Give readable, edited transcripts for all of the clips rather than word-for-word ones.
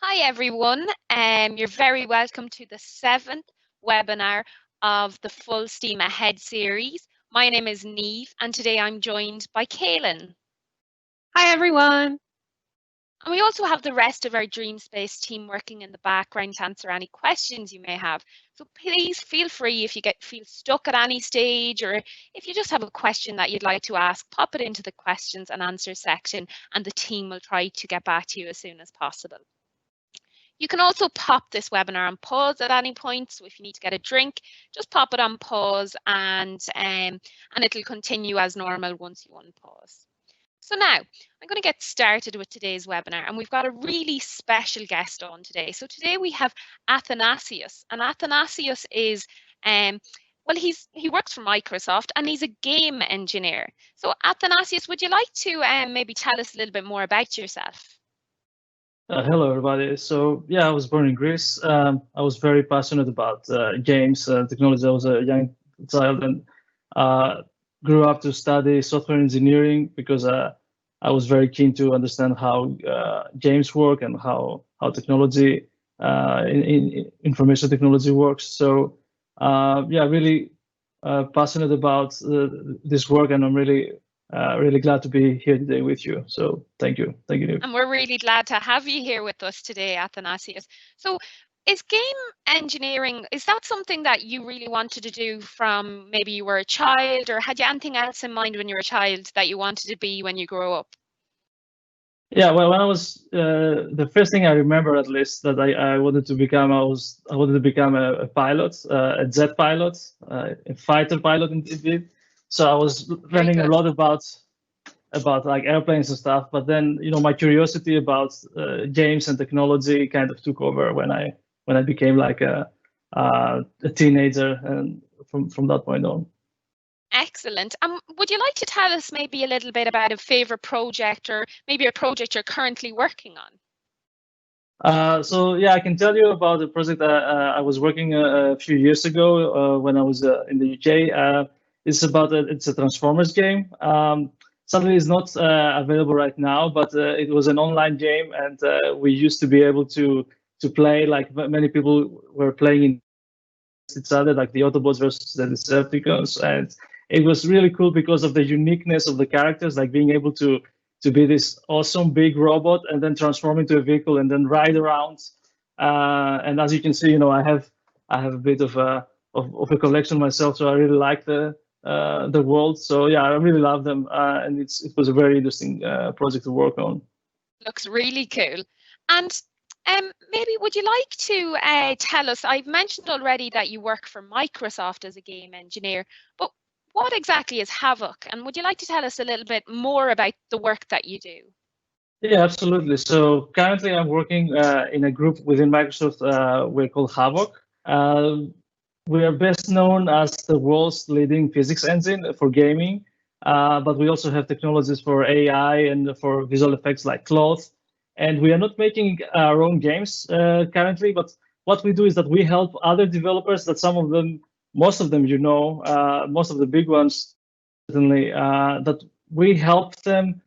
Hi everyone, you're very welcome to the 7th webinar of the Full Steam Ahead series. My name is Niamh and today I'm joined by Kaylin. Hi everyone. And we also have the rest of our DreamSpace team working in the background to answer any questions you may have. So please feel free if you feel stuck at any stage, or if you just have a question that you'd like to ask, pop it into the questions and answers section and the team will try to get back to you as soon as possible. You can also pop this webinar on pause at any point. So if you need to get a drink, just pop it on pause and it'll continue as normal once you unpause. So now I'm going to get started with today's webinar, and we've got a really special guest on today. So today we have Athanasios, and Athanasios is well, he works for Microsoft and he's a game engineer. So Athanasios, would you like to maybe tell us a little bit more about yourself? Hello, everybody. So, yeah, I was born in Greece. I was very passionate about games, technology. I was a young child and grew up to study software engineering because I was very keen to understand how games work and how technology, in information technology works. So, yeah, really passionate about this work, and I'm really glad to be here today with you. So thank you. And we're really glad to have you here with us today, Athanasios. So is game engineering, is that something that you really wanted to do from maybe you were a child, or had you anything else in mind when you were a child that you wanted to be when you grew up? Yeah, well, when I was the first thing I remember, at least, that I wanted to become, I wanted to become a pilot, a jet pilot, a fighter pilot indeed. So I was learning a lot about like airplanes and stuff. But then, you know, my curiosity about games and technology kind of took over when I became like a teenager, and from that point on. Excellent. Would you like to tell us maybe a little bit about a favorite project, or maybe a project you're currently working on? So yeah, I can tell you about a project I was working a few years ago when I was in the UK. It's a Transformers game. Sadly, it's not available right now, but it was an online game, and we used to be able to play like many people were playing in each other, like the Autobots versus the Decepticons, and it was really cool because of the uniqueness of the characters, like being able to be this awesome big robot and then transform into a vehicle and then ride around. And as you can see, you know, I have a bit of a collection myself, so I really like the world. So yeah, I really love them, and it was a very interesting project to work on. Looks really cool. And maybe would you like to tell us, I've mentioned already that you work for Microsoft as a game engineer, but what exactly is Havok? And would you like to tell us a little bit more about the work that you do? Yeah, absolutely. So currently I'm working in a group within Microsoft. We're called Havok. We are best known as the world's leading physics engine for gaming, but we also have technologies for AI and for visual effects like cloth. And we are not making our own games currently, but what we do is that we help other developers, that most of them, you know, most of the big ones, certainly, that we help them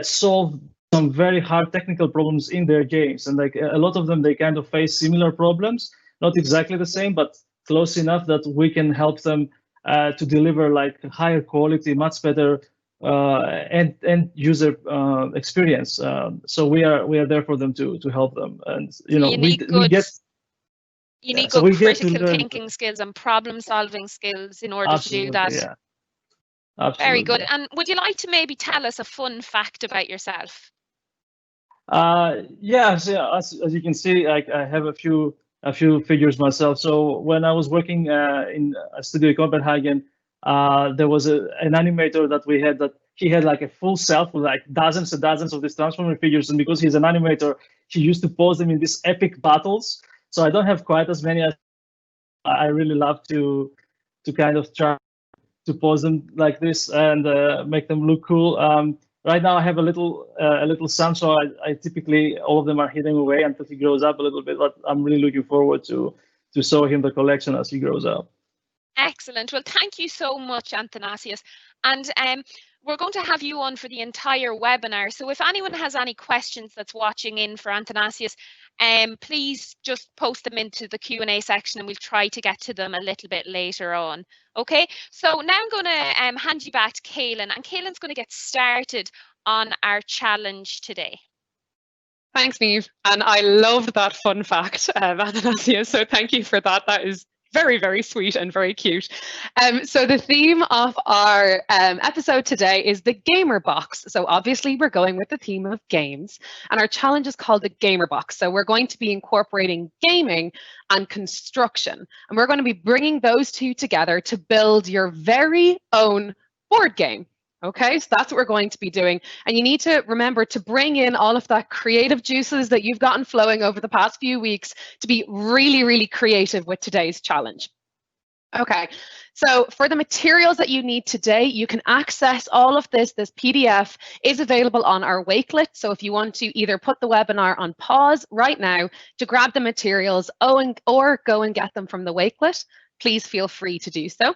solve some very hard technical problems in their games. And like a lot of them, they kind of face similar problems, not exactly the same, but close enough that we can help them to deliver like higher quality, much better end user experience. So we are there for them to help them, and you know, we get. You need good critical thinking skills and problem solving skills in order to do that. Yeah. Absolutely. Very good. And would you like to maybe tell us a fun fact about yourself? Yeah, so as you can see, I have a few figures myself. So when I was working in a studio in Copenhagen, there was an animator that we had, that he had like a full set with like dozens and dozens of these Transformer figures, and because he's an animator, he used to pose them in these epic battles. So I don't have quite as many as I really love to kind of try to pose them like this and make them look cool. Right now I have a little son, so I typically, all of them are hidden away until he grows up a little bit, but I'm really looking forward to show him the collection as he grows up. Excellent. Well, thank you so much, Athanasios. And we're going to have you on for the entire webinar. So if anyone has any questions that's watching in for Athanasios, please just post them into the Q&A section and we'll try to get to them a little bit later on. Okay, so now I'm going to hand you back to Kaylin, and Kaylin's going to get started on our challenge today. Thanks, Niamh. And I loved that fun fact, Athanasios, so thank you for that. That is very, very sweet and very cute. So the theme of our episode today is the Gamer Box. So obviously we're going with the theme of games, and our challenge is called the Gamer Box. So we're going to be incorporating gaming and construction, and we're going to be bringing those two together to build your very own board game. Okay, so that's what we're going to be doing. And you need to remember to bring in all of that creative juices that you've gotten flowing over the past few weeks to be really, really creative with today's challenge. Okay, so for the materials that you need today, you can access all of this. This PDF is available on our Wakelet. So if you want to either put the webinar on pause right now to grab the materials or go and get them from the Wakelet, please feel free to do so.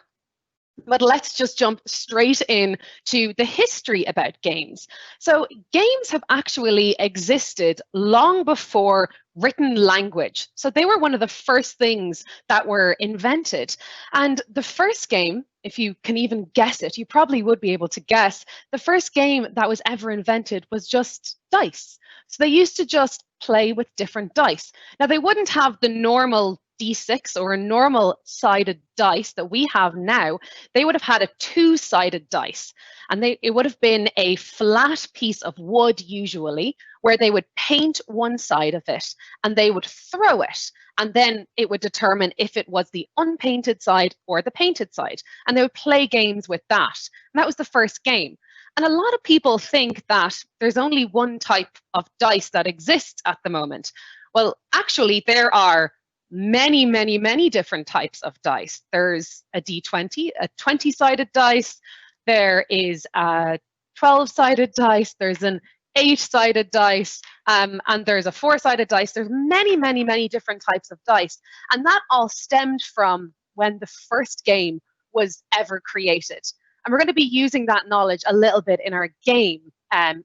But let's just jump straight in to the history about games. So games have actually existed long before written language. So they were one of the first things that were invented. And the first game, if you can even guess it, you probably would be able to guess, the first game that was ever invented was just dice. So they used to just play with different dice. Now they wouldn't have the normal D6 or a normal sided dice that we have now. They would have had a two-sided dice, and it would have been a flat piece of wood usually, where they would paint one side of it and they would throw it, and then it would determine if it was the unpainted side or the painted side, and they would play games with that. And that was the first game. And a lot of people think that there's only one type of dice that exists at the moment. Well, actually there are many, many, many different types of dice. There's a D20, a 20-sided dice. There is a 12-sided dice. There's an 8-sided dice, and there's a 4-sided dice. There's many, many, many different types of dice. And that all stemmed from when the first game was ever created. And we're going to be using that knowledge a little bit in our game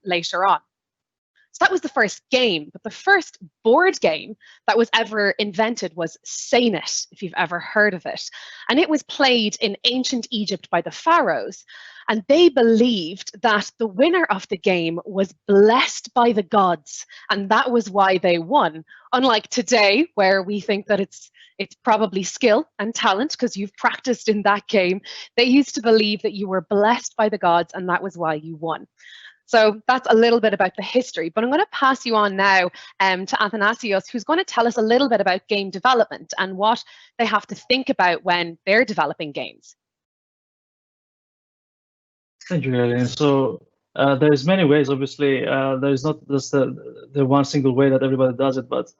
later on. So that was the first game, but the first board game that was ever invented was Senet, if you've ever heard of it. And it was played in ancient Egypt by the pharaohs. And they believed that the winner of the game was blessed by the gods, and that was why they won. Unlike today, where we think that it's probably skill and talent because you've practiced in that game, they used to believe that you were blessed by the gods, and that was why you won. So that's a little bit about the history, but I'm going to pass you on now to Athanasios, who's going to tell us a little bit about game development and what they have to think about when they're developing games. Thank you, Ellen. So there's many ways, obviously. There's not just the one single way that everybody does it, but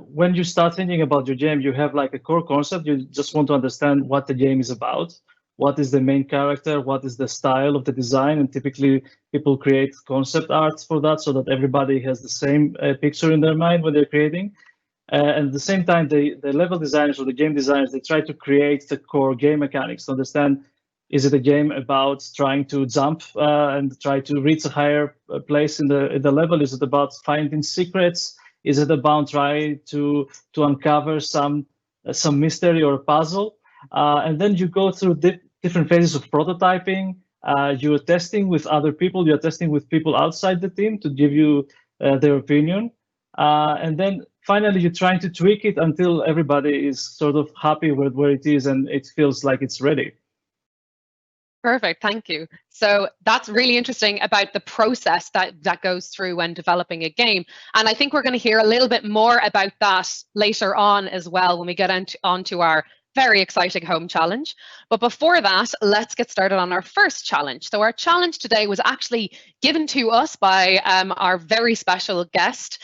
when you start thinking about your game, you have like a core concept. You just want to understand what the game is about. What is the main character? What is the style of the design? And typically people create concept art for that so that everybody has the same picture in their mind when they're creating. And at the same time, the level designers or the game designers, they try to create the core game mechanics to understand, is it a game about trying to jump and try to reach a higher place in the level? Is it about finding secrets? Is it about trying to uncover some mystery or a puzzle? And then you go through different phases of prototyping. You're testing with other people. You're testing with people outside the team to give you their opinion. And then finally, you're trying to tweak it until everybody is sort of happy with where it is and it feels like it's ready. Perfect, thank you. So that's really interesting about the process that goes through when developing a game. And I think we're going to hear a little bit more about that later on as well when we get onto our very exciting home challenge. But before that, let's get started on our first challenge. So our challenge today was actually given to us by our very special guest.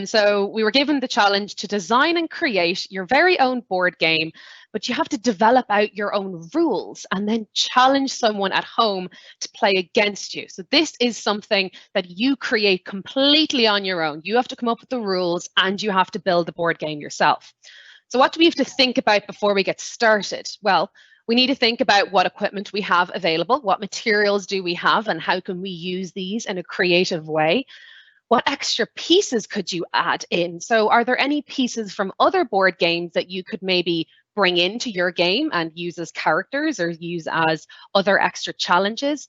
So we were given the challenge to design and create your very own board game, but you have to develop out your own rules and then challenge someone at home to play against you. So this is something that you create completely on your own. You have to come up with the rules and you have to build the board game yourself. So what do we have to think about before we get started? Well, We need to think about what equipment we have available, what materials do we have, and how can we use these in a creative way. What extra pieces could you add in? So are there any pieces from other board games that you could maybe bring into your game and use as characters or use as other extra challenges?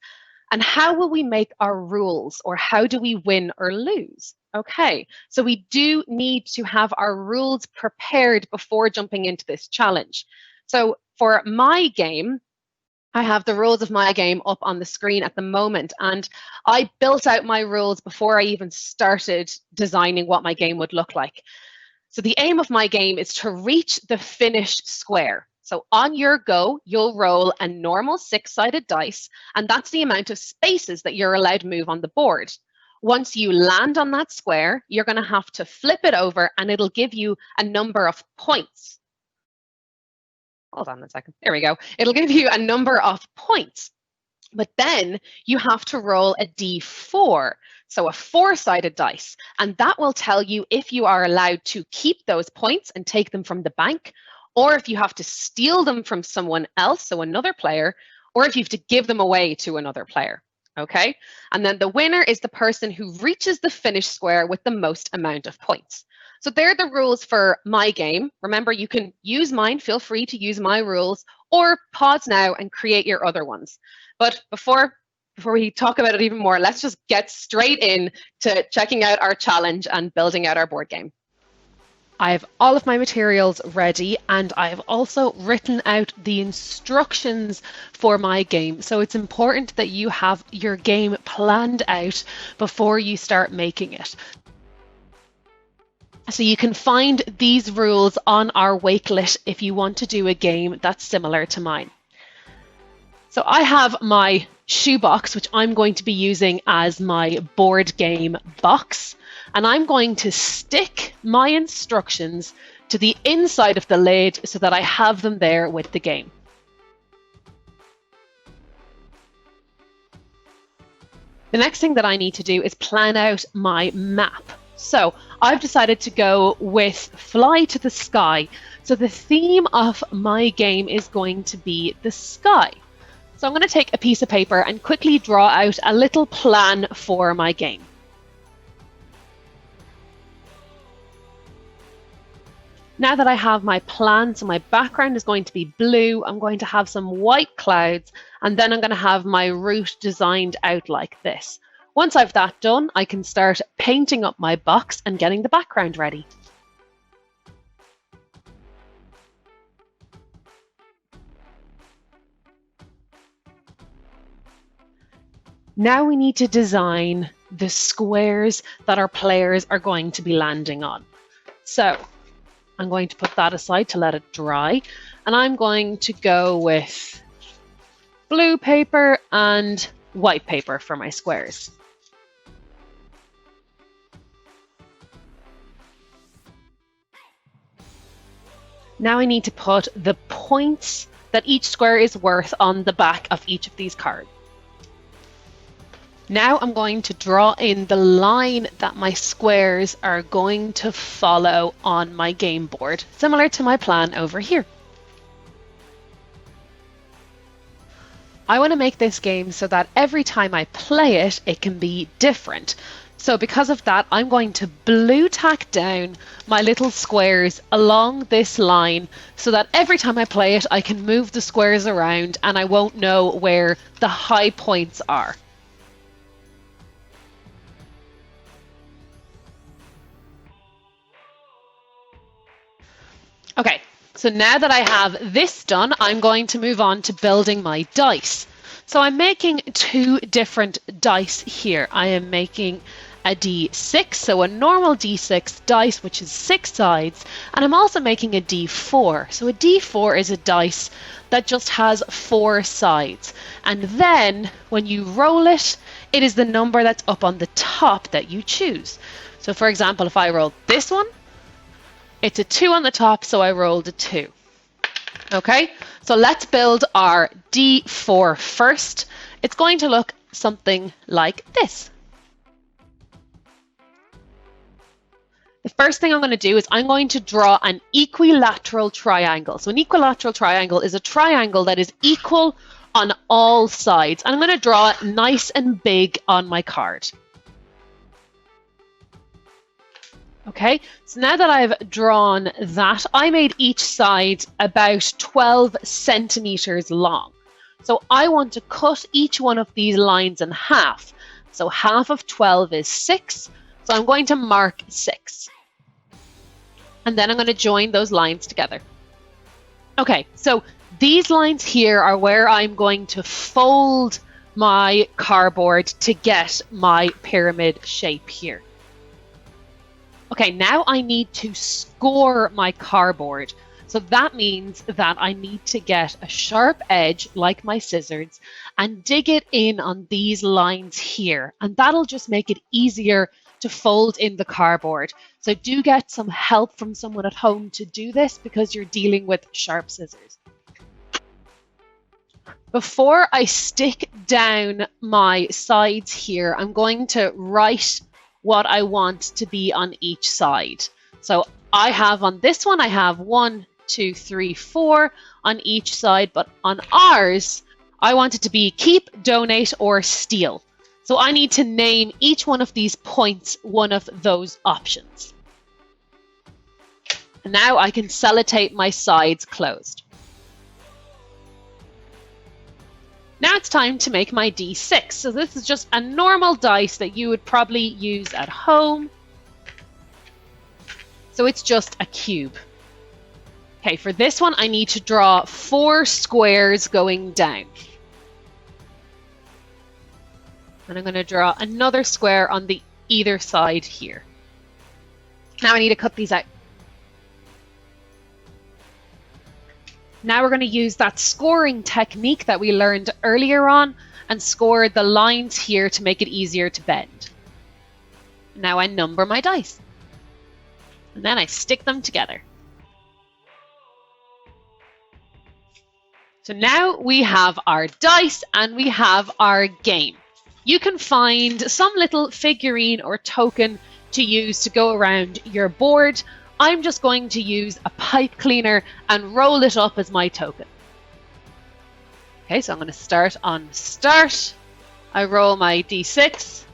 And how will we make our rules, or how do we win or lose? Okay, so we do need to have our rules prepared before jumping into this challenge. So for my game, I have the rules of my game up on the screen at the moment, and I built out my rules before I even started designing what my game would look like. So the aim of my game is to reach the finished square. So on your go, you'll roll a normal 6-sided dice, and that's the amount of spaces that you're allowed to move on the board. Once you land on that square, you're going to have to flip it over, and it'll give you a number of points. Hold on a second. There we go. It'll give you a number of points. But then you have to roll a d4, so a 4-sided dice. And that will tell you if you are allowed to keep those points and take them from the bank, or if you have to steal them from someone else, so another player, or if you have to give them away to another player. Okay? And then the winner is the person who reaches the finished square with the most amount of points. So they're the rules for my game. Remember, you can use mine. Feel free to use my rules, or pause now and create your other ones. But before we talk about it even more, let's just get straight in to checking out our challenge and building out our board game. I have all of my materials ready, and I have also written out the instructions for my game. So it's important that you have your game planned out before you start making it. So you can find these rules on our Wakelet if you want to do a game that's similar to mine. So I have my shoebox, which I'm going to be using as my board game box. And I'm going to stick my instructions to the inside of the lid so that I have them there with the game. The next thing that I need to do is plan out my map. So I've decided to go with Fly to the Sky. So the theme of my game is going to be the sky. So I'm going to take a piece of paper and quickly draw out a little plan for my game. Now that I have my plan, so my background is going to be blue, I'm going to have some white clouds, and then I'm going to have my route designed out like this. Once I've that done, I can start painting up my box and getting the background ready. Now we need to design the squares that our players are going to be landing on. So I'm going to put that aside to let it dry, and I'm going to go with blue paper and white paper for my squares. Now I need to put the points that each square is worth on the back of each of these cards. Now I'm going to draw in the line that my squares are going to follow on my game board, similar to my plan over here. I want to make this game so that every time I play it, it can be different. So because of that, I'm going to blue tack down my little squares along this line so that every time I play it, I can move the squares around and I won't know where the high points are. Okay, so now that I have this done, I'm going to move on to building my dice. So I'm making two different dice here. I am making a D6, so a normal D6 dice, which is 6 sides, and I'm also making a D4. So a D4 is a dice that just has 4 sides. And then when you roll it, it is the number that's up on the top that you choose. So for example, if I roll this one, it's a 2 on the top, so I rolled a 2. Okay, so let's build our D4 first. It's going to look something like this. The first thing I'm going to do is I'm going to draw an equilateral triangle. So an equilateral triangle is a triangle that is equal on all sides. And I'm going to draw it nice and big on my card. Okay, so now that I've drawn that, I made each side about 12 centimeters long. So I want to cut each one of these lines in half. So half of 12 is 6. So I'm going to mark 6. And then I'm going to join those lines together. Okay, so these lines here are where I'm going to fold my cardboard to get my pyramid shape here. Okay, now I need to score my cardboard. So that means that I need to get a sharp edge, like my scissors, and dig it in on these lines here. And that'll just make it easier to fold in the cardboard. So do get some help from someone at home to do this because you're dealing with sharp scissors. Before I stick down my sides here, I'm going to write what I want to be on each side. So I have on this one, I have 1, 2, 3, 4 on each side, but on ours, I want it to be keep, donate, or steal. So I need to name each one of these points one of those options. And now I can sellotape my sides closed. Now it's time to make my D6. So this is just a normal dice that you would probably use at home. So it's just a cube. Okay, for this one, I need to draw 4 squares going down. And I'm going to draw another square on the either side here. Now I need to cut these out. Now we're going to use that scoring technique that we learned earlier on and score the lines here to make it easier to bend. Now I number my dice. And then I stick them together. So now we have our dice and we have our game. You can find some little figurine or token to use to go around your board. I'm just going to use a pipe cleaner and roll it up as my token. Okay, so I'm going to start on start. I roll my D6.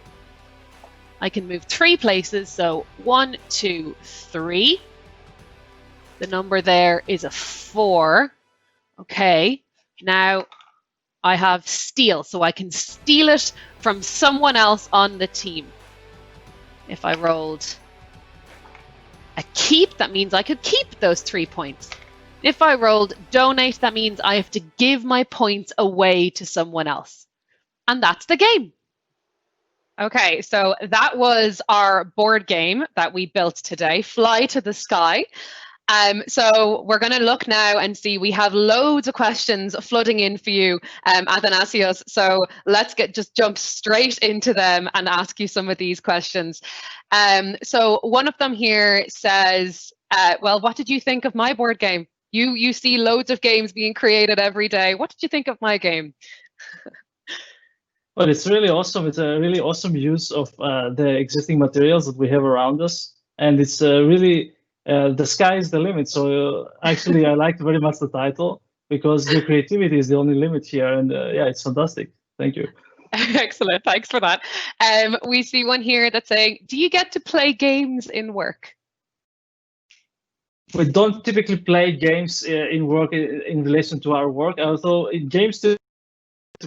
I can move 3 places, so 1, 2, 3. The number there is a 4. Okay, now I have steal, so I can steal it from someone else on the team. If I rolled a keep, that means I could keep those 3 points. If I rolled donate, that means I have to give my points away to someone else. And that's the game. Okay, so that was our board game that we built today, Fly to the Sky. So we're going to look now and see, we have loads of questions flooding in for you, Athanasios. So let's just jump straight into them and ask you some of these questions. So one of them here says, well, what did you think of my board game? You see loads of games being created every day. What did you think of my game? Well, it's really awesome. It's a really awesome use of the existing materials that we have around us. And it's really, the sky is the limit. So actually, I liked very much the title because the creativity is the only limit here. And yeah, it's fantastic. Thank you. Excellent. Thanks for that. We see one here that's saying, do you get to play games in work? We don't typically play games in work in relation to our work, although in games to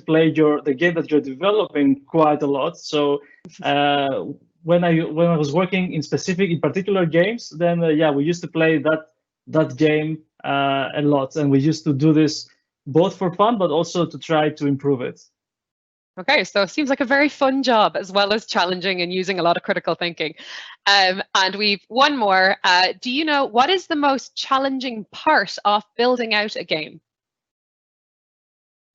play the game that you're developing quite a lot. So when I was working in particular games, then yeah, we used to play that game a lot, and we used to do this both for fun, but also to try to improve it. Okay, so it seems like a very fun job as well as challenging and using a lot of critical thinking. And we've one more. Do you know what is the most challenging part of building out a game?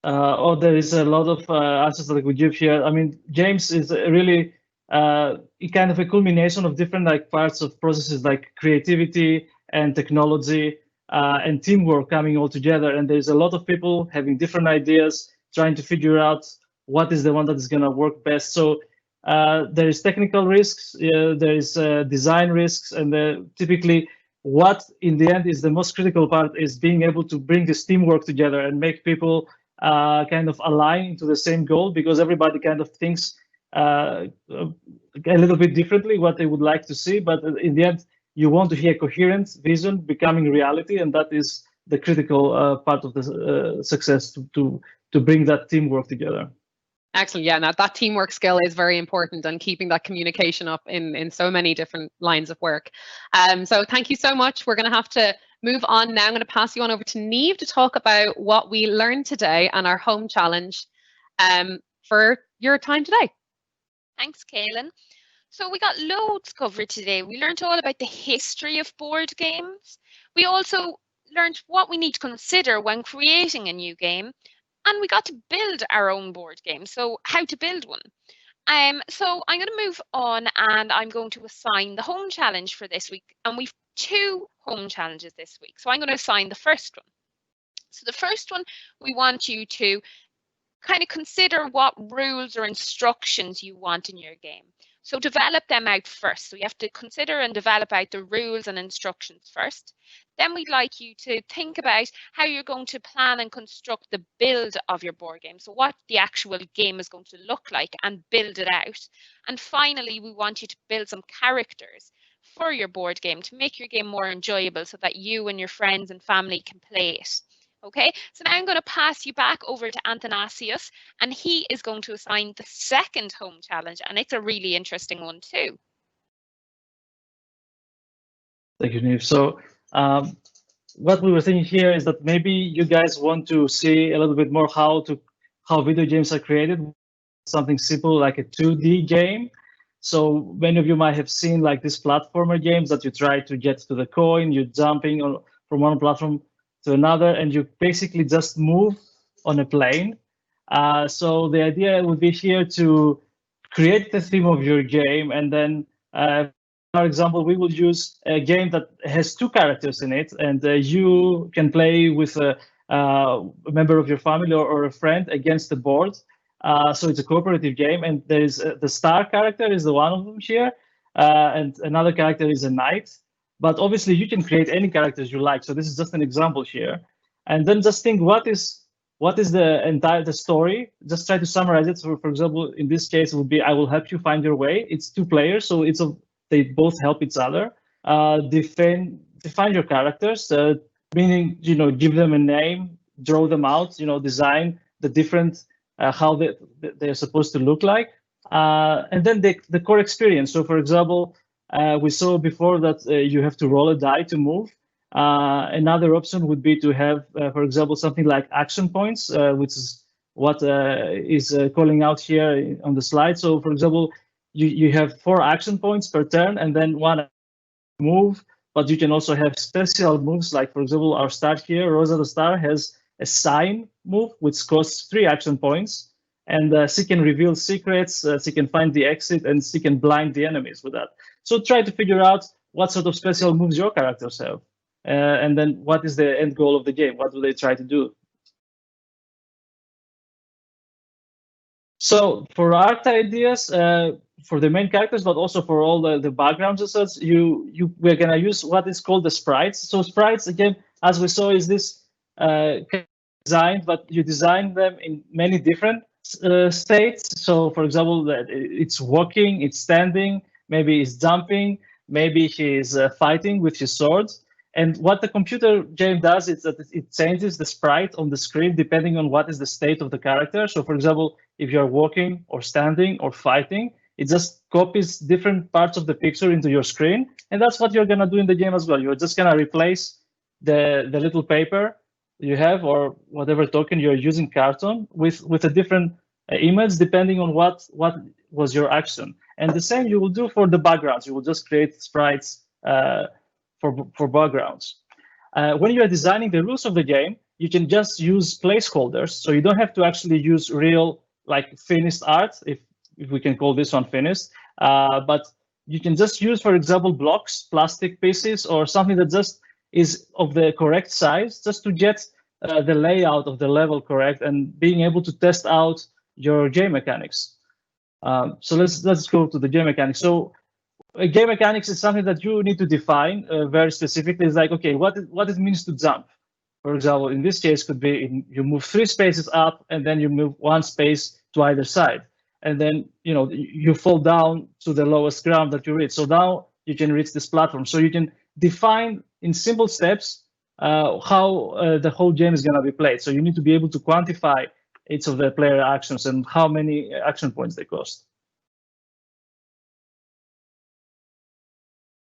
There is a lot of answers that I could give here. I mean, games is really kind of a culmination of different parts of processes like creativity and technology and teamwork coming all together. And there's a lot of people having different ideas, trying to figure out what is the one that is going to work best. So there is technical risks, there is design risks, and typically what in the end is the most critical part is being able to bring this teamwork together and make people kind of align into the same goal, because everybody kind of thinks a little bit differently what they would like to see, but in the end you want to hear coherent vision becoming reality, and that is the critical part of the success to bring that teamwork together. Excellent. Yeah, now that teamwork skill is very important, and keeping that communication up in so many different lines of work. So thank you so much. We're going to have to move on now. I'm going to pass you on over to Niamh to talk about what we learned today and our home challenge for your time today. Thanks, Kaylin. So we got loads covered today. We learned all about the history of board games. We also learned what we need to consider when creating a new game. And we got to build our own board game, so how to build one. So I'm going to move on, and I'm going to assign the home challenge for this week. And we've 2 home challenges this week. So I'm going to assign the first one. So the first one, we want you to kind of consider what rules or instructions you want in your game. So develop them out first. So you have to consider and develop out the rules and instructions first. Then we'd like you to think about how you're going to plan and construct the build of your board game. So what the actual game is going to look like, and build it out. And finally, we want you to build some characters for your board game to make your game more enjoyable so that you and your friends and family can play it. Okay, so now I'm going to pass you back over to Athanasios, and he is going to assign the second home challenge, and it's a really interesting one too. Thank you, Niamh. So what we were thinking here is that maybe you guys want to see a little bit more how video games are created, something simple like a 2D game. So many of you might have seen like these platformer games that you try to get to the coin, you're jumping from one platform to another, and you basically just move on a plane. So the idea would be here to create the theme of your game, and then for example, we will use a game that has 2 characters in it, and you can play with a member of your family or a friend against the board. So it's a cooperative game, and there is the star character is the one of them here, and another character is a knight. But obviously, you can create any characters you like. So this is just an example here, and then just think what is the story. Just try to summarize it. So, for example, in this case, it would be I will help you find your way. It's 2 players, so they both help each other. Define your characters, meaning give them a name, draw them out, design the different how they're supposed to look like, and then the core experience. So, for example, we saw before that you have to roll a die to move. Another option would be to have, for example, something like action points, which is what is calling out here on the slide. So, for example, you have 4 action points per turn, and then 1 move. But you can also have special moves, like, for example, our star here, Rosa the Star, has a sign move, which costs 3 action points. And she can reveal secrets, she can find the exit, and she can blind the enemies with that. So try to figure out what sort of special moves your characters have. And then what is the end goal of the game? What do they try to do? So for art ideas, for the main characters, but also for all the backgrounds and such, we're gonna use what is called the sprites. So sprites, again, as we saw, is this design, but you design them in many different states. So for example, it's walking, it's standing, maybe it's jumping, maybe he's fighting with his swords. And what the computer game does is that it changes the sprite on the screen depending on what is the state of the character. So for example, if you're walking or standing or fighting, it just copies different parts of the picture into your screen. And that's what you're gonna do in the game as well. You're just gonna replace the little paper you have or whatever token you're using carton with a different image depending on what was your action. And the same you will do for the backgrounds. You will just create sprites for backgrounds. When you are designing the rules of the game, you can just use placeholders. So you don't have to actually use real, like, finished art, if we can call this one finished. But you can just use, for example, blocks, plastic pieces, or something that just is of the correct size, just to get the layout of the level correct and being able to test out your game mechanics. So let's go to the game mechanics. So game mechanics is something that you need to define very specifically. It's like, okay, what it means to jump. For example, in this case, could be you move 3 spaces up and then you move 1 space to either side, and then you fall down to the lowest ground that you reach. So now you can reach this platform. So you can define in simple steps how the whole game is going to be played. So you need to be able to quantify each of the player actions and how many action points they cost.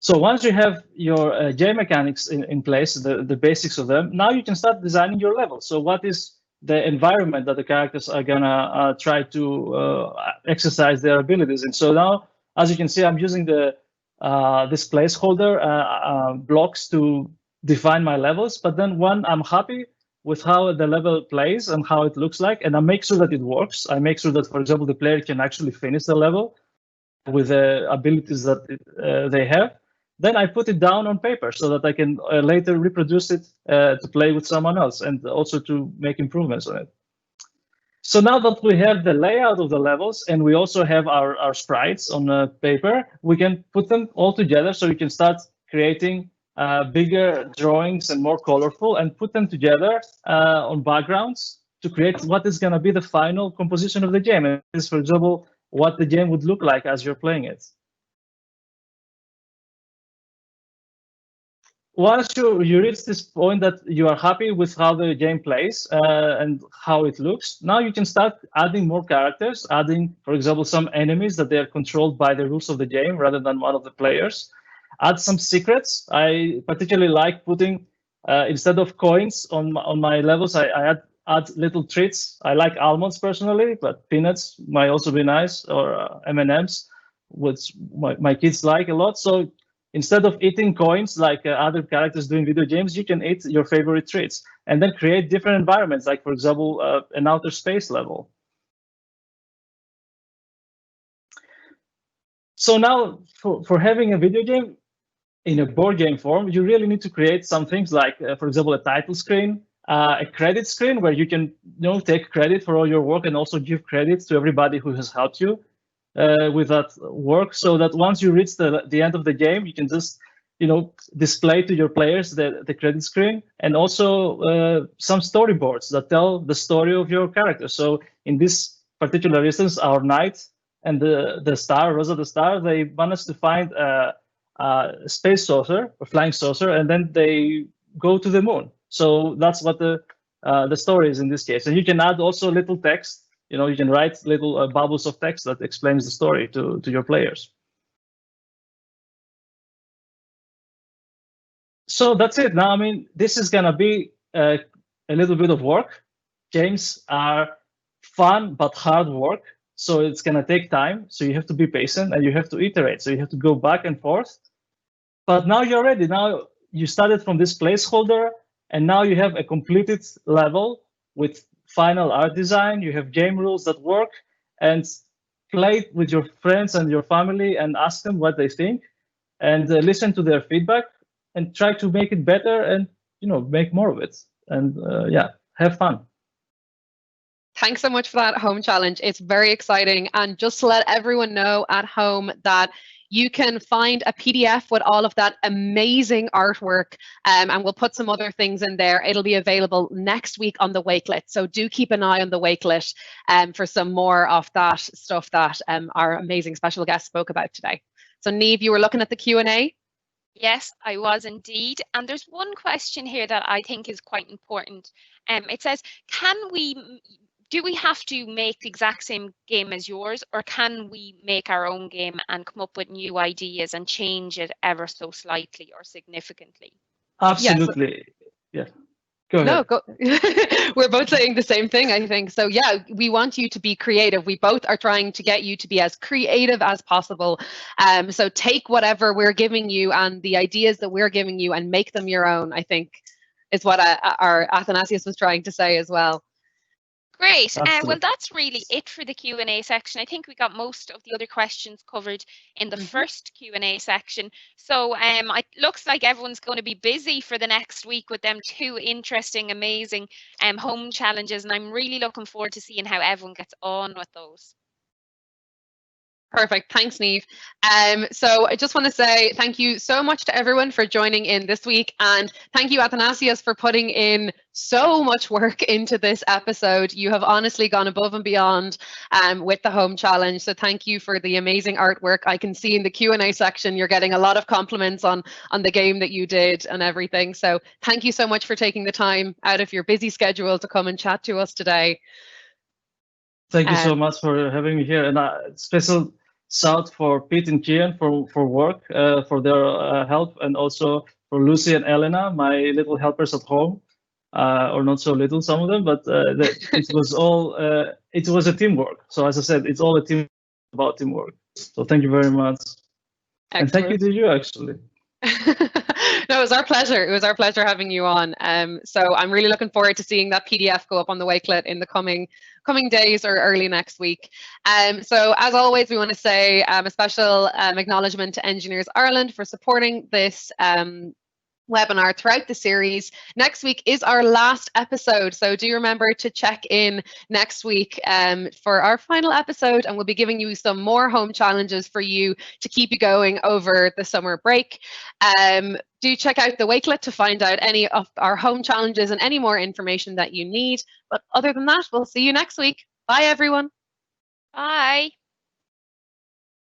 So once you have your game mechanics in place, the basics of them, now you can start designing your level. So what is the environment that the characters are gonna try to exercise their abilities in? So now, as you can see, I'm using this placeholder blocks to define my levels. But then when I'm happy with how the level plays and how it looks like, and I make sure that it works, I make sure that, for example, the player can actually finish the level with the abilities that they have. Then I put it down on paper so that I can later reproduce it to play with someone else and also to make improvements on it. So now that we have the layout of the levels and we also have our sprites on paper, we can put them all together so you can start creating bigger drawings and more colorful and put them together on backgrounds to create what is going to be the final composition of the game. And this is, for example, what the game would look like as you're playing it. Once you reach this point that you are happy with how the game plays and how it looks, now you can start adding more characters, adding, for example, some enemies that they are controlled by the rules of the game rather than one of the players. Add some secrets. I particularly like putting, instead of coins on my levels, I add little treats. I like almonds personally, but peanuts might also be nice, or M&Ms, which my kids like a lot. So instead of eating coins like other characters doing video games, you can eat your favorite treats and then create different environments, like, for example, an outer space level. So now for having a video game in a board game form, you really need to create some things like, for example, a title screen, a credit screen where you can take credit for all your work and also give credit to everybody who has helped you with that work, so that once you reach the end of the game, you can just display to your players the credit screen, and also some storyboards that tell the story of your character. So in this particular instance, our knight and the star, Rosa the star, they managed to find a space saucer, a flying saucer, and then they go to the moon. So that's what the story is in this case. And you can add also little text. You can write little bubbles of text that explains the story to your players. So that's it. Now, I mean, this is going to be a little bit of work. Games are fun but hard work. So it's going to take time. So you have to be patient and you have to iterate. So you have to go back and forth. But now you're ready. Now you started from this placeholder, and now you have a completed level with final art design. You have game rules that work, and play with your friends and your family and ask them what they think, and listen to their feedback and try to make it better and make more of it, and yeah, have fun. Thanks so much for that home challenge. It's very exciting. And just to let everyone know at home that you can find a PDF with all of that amazing artwork, and we'll put some other things in there. It'll be available next week on the Wakelet. So do keep an eye on the Wakelet for some more of that stuff that our amazing special guest spoke about today. So Niamh, you were looking at the Q&A? Yes, I was indeed. And there's one question here that I think is quite important. It says, do we have to make the exact same game as yours, or can we make our own game and come up with new ideas and change it ever so slightly or significantly? Absolutely. Yeah. Go ahead. No, go. We're both saying the same thing, I think. So yeah, we want you to be creative. We both are trying to get you to be as creative as possible. So take whatever we're giving you and the ideas that we're giving you and make them your own, I think, is what our Athanasios was trying to say as well. Great. Well, that's really it for the Q&A section. I think we got most of the other questions covered in the first Q&A section. So it looks like everyone's going to be busy for the next week with them 2 interesting, amazing home challenges. And I'm really looking forward to seeing how everyone gets on with those. Perfect. Thanks, Niamh. So I just want to say thank you so much to everyone for joining in this week. And thank you, Athanasios, for putting in so much work into this episode. You have honestly gone above and beyond with the home challenge. So thank you for the amazing artwork. I can see in the Q&A section, you're getting a lot of compliments on the game that you did and everything. So thank you so much for taking the time out of your busy schedule to come and chat to us today. Thank you so much for having me here. And special shout for Pete and Kian for work, for their help, and also for Lucy and Elena, my little helpers at home, or not so little, some of them, but it was all, it was a teamwork. So as I said, it's all a team about teamwork. So thank you very much. Excellent. And thank you to you, actually. No, it was our pleasure. It was our pleasure having you on. So I'm really looking forward to seeing that PDF go up on the Wakelet in the coming days or early next week. So as always, we want to say a special acknowledgement to Engineers Ireland for supporting this webinar throughout the series. Next week is our last episode, so do remember to check in next week for our final episode, and we'll be giving you some more home challenges for you to keep you going over the summer break. Do check out the Wakelet to find out any of our home challenges and any more information that you need. But other than that, we'll see you next week. Bye, everyone. Bye.